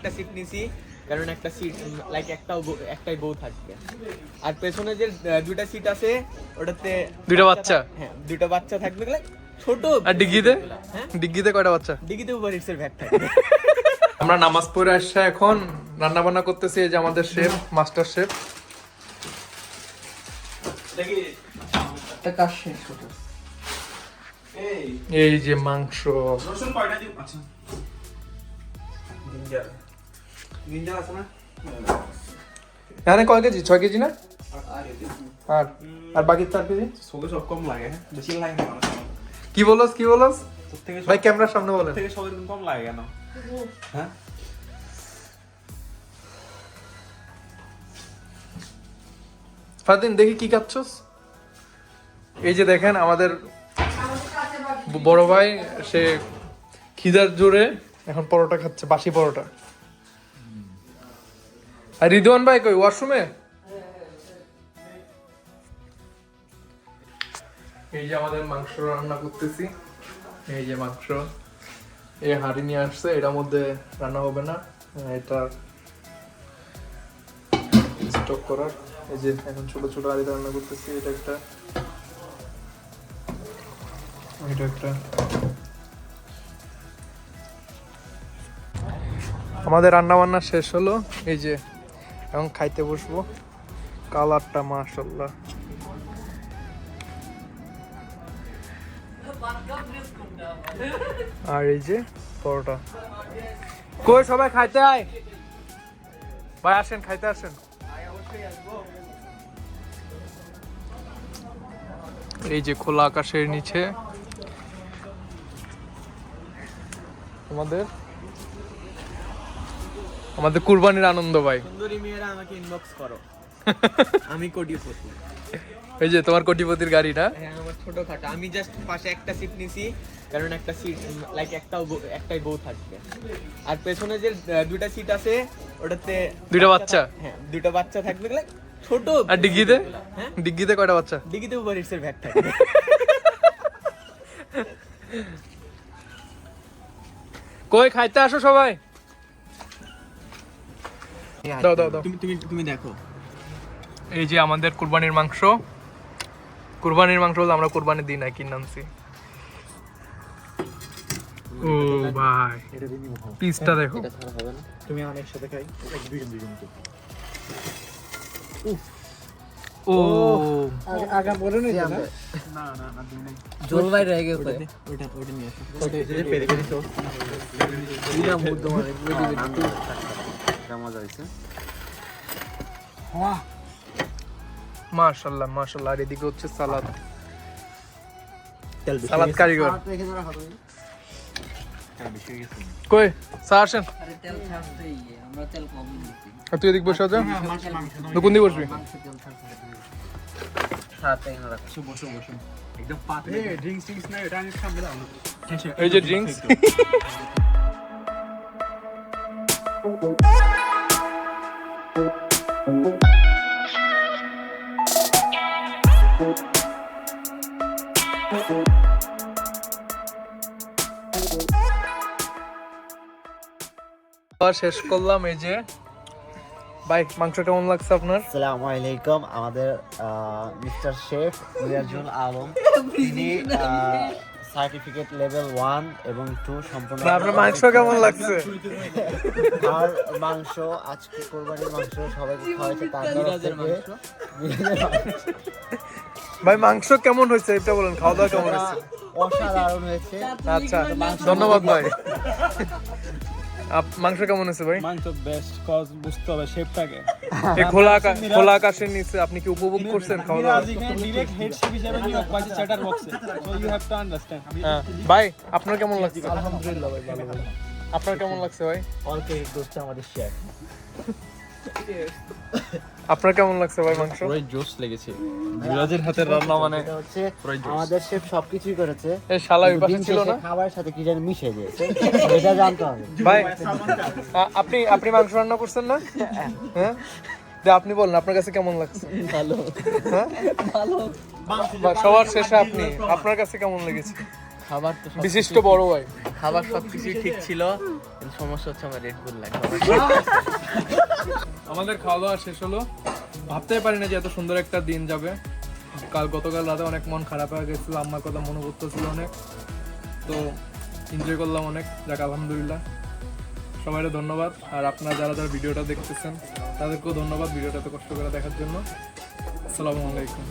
একটা সিট নিছি, কারণ একটা সিট লাইক একটাই বউ থাকবে। আর পেছনে যে দুইটা সিট আছে ওটাতে দুইটা বাচ্চা? হ্যাঁ, দুইটা বাচ্চা থাকবে, like ছোট। আর ডিগ্গিতে? হ্যাঁ, ডিগ্গিতে কয়টা বাচ্চা? ডিগিতে উবার ইটস এর ভ্যাট থাকবে। আমরা নামাজ পড়ে আসছে, এখন রান্না বান্না করতেছি। এই যে আমাদের শেফ, মাস্টার শেফ। দেখি একটা কাজ শেষ হলো। এই যে মাংস। রসুন কয়টা দিব? আচ্ছা, জিঞ্জার আছে না? এখানে কয় কেজি? 6 কেজি না? আর আর বাকি 4 কেজি? সবে সব কম লাগে, বেশি লাগে না। কি বলস কি বলস তোর থেকে ভাই? ক্যামেরার সামনে বলেন। থেকে সবের কম লাগে কেন? হ্যাঁ, ফারদিন দেখি কি খাচ্ছস? এই যে দেখেন আমাদের বড় ভাই, সে খিদার জোরে এখন পরোটা খাচ্ছে, বাসি পরোটা। আর রিদওয়ান ভাই কই? ওয়াশরুমে? এই যে আমাদের মাংস রান্না করতেছি। এই যে মাংস, এই হাঁড়ি নিয়ে আসছে, এটার মধ্যে রান্না হবে না, এটা স্টক করার। এই যে এখন ছোট ছোট হাঁড়িতে রান্না করতেছি। এটা একটা, এটা একটা। আমাদের রান্না বান্না শেষ হলো। এই যে এখন খাইতে বসবো। কালারটা মাশাআল্লাহ। আর এই যে পরোটা। কই সবাই খাইতে আয় ভাই, আসেন খাইতে আসেন। এই যে খোলা আকাশের নিচে আমাদের কুরবানির আনন্দ ভাই। সুন্দরী মেয়েরা আমাকে ইনবক্স করো, আমি কোটিপতি। এই যে তোমার কোটিপতির গাড়িটা। হ্যাঁ, আমার ছোটখাটো। আমি জাস্ট পাশে একটা সিট নিছি, কারণ একটা সিট লাইক একটাই বউ থাকবে। আর পেছনে যে দুইটা সিট আছে ওটাতে দুইটা বাচ্চা? হ্যাঁ, দুইটা বাচ্চা থাকবে, like ছোট। আর ডিগ্গিতে? হ্যাঁ, ডিগ্গিতে কয়টা বাচ্চা? ডিগিতে উবার ইটস এর ভ্যাট থাকবে। কই খাইতে আসো সবাই। দাও দাও দাও। তুমি দেখো। এই যে আমাদের কুরবানির মাংস। কুরবানির মাংস হলো আমরা কুরবানি দিই না, কিনে আনছি। ও ভাই, পিসটা দেখো। তুমি আমার একসাথে খাই, দুজন ও আগা বলে না না না জল ভাই রয়ে গেছে। ওটা নিয়ে আসো। ওটা এই যে পেরে পেরে তো দিলাম মুদ্দ মানে মজা হইছে। বাহ, মাশাআল্লাহ মাশাআল্লাহ। আর এদিকে হচ্ছে সালাদ, সালাদ কারিগর। কই চা আসেন। আরে তেল ছাড়তেই, আমরা তেল কম দিছি। আর তুই এদিকে বসে যা। কোন দিকে বসবি? তেল ছাড়তে সাথে না রাখো। বসো একদম পাতলা। ড্রিঙ্কস না, এটা আমি সামনে দাও না। এই যে ড্রিঙ্কস। শেষ করলাম। এই যে ভাই, মাংস কেমন লাগছে আপনার? আসসালামু আলাইকুম। আমাদের মিস্টার শেফ মিরাজুল আলম, তিনি সার্টিফিকেট লেভেল 1 এবং 2 সম্পূর্ণ। আপনার মাংস কেমন লাগছে? আর মাংস আজকে কোরবানির মাংস সবাইকে খাওয়াইছে তার তরফ থেকে। ভাই মাংস কেমন হয়েছে এটা বলেন, খাওয়া দাওয়া কেমন হয়েছে? অসাধারণ হয়েছে। আচ্ছা, ধন্যবাদ ভাই। মাংস কেমন হয়েছে ভাই? মাংস বেস্ট, কজ বুঝতে হবে শেফটাকে। এই খোলা আকাশের নিচে আপনি কি উপভোগ করছেন খাওয়া দাওয়া? ডিরেক্ট হেড শেফ হিসেবে নিয়োগ পাইছে সেটার বক্সে, so you have to understand. হ্যাঁ ভাই, আপনার কেমন লাগছে? আলহামদুলিল্লাহ ভাই, ভালো ভালো। আপনার কেমন লাগছে ভাই? অল ক্রেডিট গোস টু আমাদের শেফ। আপনার কেমন লাগছে ভাই মাংস? পুরো জোস লেগেছে। মিরাজের হাতের রান্না মানে এটা হচ্ছে আমাদের শেফ সবকিছুই করেছে। এই শালা ওই পাশে ছিল না? খাবারের সাথে কি জানি মিশে গিয়েছে, এটা জানতে হবে। ভাই আপনি মাংস রান্না করছেন না? হ্যাঁ, আপনি বলেন আপনার কাছে কেমন লাগছে? ভালো হ্যাঁ ভালো। সবার শেষে আপনার কাছে কেমন লেগেছে? খাবার তো বিশিষ্ট বড় ভাই। খাবার সবকিছু ঠিক ছিল, কিন্তু সমস্যা হচ্ছে আমার রেড বুল লাগে। আমাদের খাওয়া দাওয়া শেষ হলো। ভাবতেই পারি না যে এত সুন্দর একটা দিন যাবে। গতকাল রাতে অনেক মন খারাপ হয়ে গেছিল, আম্মার কথা মনে পড়তেছিল অনেক, তো এনজয় করলাম অনেক। যাক আলহামদুলিল্লাহ, সবাইকে ধন্যবাদ। আর আপনারা যারা যারা ভিডিওটা দেখতেছেন তাদেরকেও ধন্যবাদ ভিডিওটা এত কষ্ট করে দেখার জন্য। আসসালামু আলাইকুম।